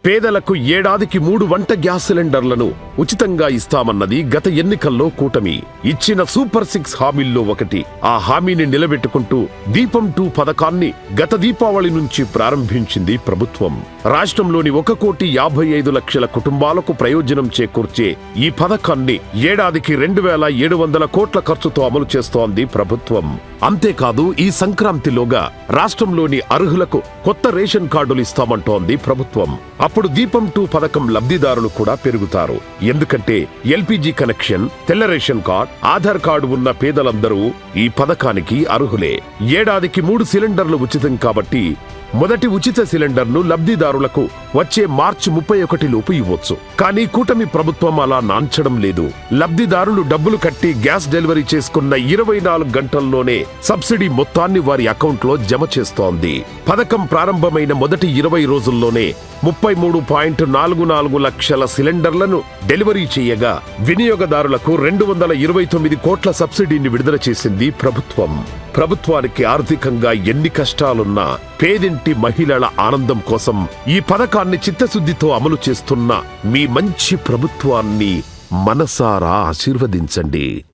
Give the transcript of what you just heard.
పేదలకు ఏడాదికి 3 వంట గ్యాస్ సిలిండర్లను ఉచితంగా ఇస్తామన్నది గత ఎన్నికల్లో కూటమి ఇచ్చిన సూపర్ 6 హామీల్లో ఒకటి. ఆ హామీని నిలబెట్టుకుంటూ దీపం 2 పథకాన్ని గత దీపావళి నుంచి ప్రారంభించింది ప్రభుత్వం. రాష్ట్రంలోని 1,55,00,000 కుటుంబాలకు ప్రయోజనం చేకూర్చే ఈ పథకాన్ని ఏడాదికి 2,700 కోట్ల ఖర్చుతో అమలు చేస్తోంది ప్రభుత్వం. అంతేకాదు, ఈ సంక్రాంతిలోగా రాష్ట్రంలోని అర్హులకు కొత్త రేషన్ కార్డులు ఇస్తామంటోంది ప్రభుత్వం. అప్పుడు దీపం 2 పథకం లబ్ధిదారులు కూడా పెరుగుతారు. ఎందుకంటే ఎల్పీజీ కనెక్షన్, తెల్ల రేషన్ కార్డ్, ఆధార్ కార్డు ఉన్న పేదలందరూ ఈ పథకానికి అర్హులే. ఏడాదికి 3 సిలిండర్లు ఉచితం కాబట్టి మొదటి ఉచిత సిలిండర్ను లబ్ధిదారులకు వచ్చే మార్చి 31 లోపు ఇవ్వొచ్చు. కానీ కూటమి ప్రభుత్వం అలా నాంచడం లేదు. లబ్ధిదారులు డబ్బులు కట్టి గ్యాస్ డెలివరీ చేసుకున్న 24 గంటల్లోనే సబ్సిడీ మొత్తాన్ని వారి అకౌంట్లో జమ చేస్తోంది. పథకం ప్రారంభమైన మొదటి 20 రోజుల్లోనే 33.44 లక్షల సిలిండర్లను డెలివరీ చేయగా వినియోగదారులకు 229 కోట్ల సబ్సిడీని విడుదల చేసింది ప్రభుత్వం. ప్రభుత్వానికి ఆర్థికంగా ఎన్ని కష్టాలున్నా పేదింటి మహిళల ఆనందం కోసం ఈ పథకాన్ని చిత్తశుద్ధితో అమలు చేస్తున్న మీ మంచి ప్రభుత్వాన్ని మనసారా ఆశీర్వదించండి.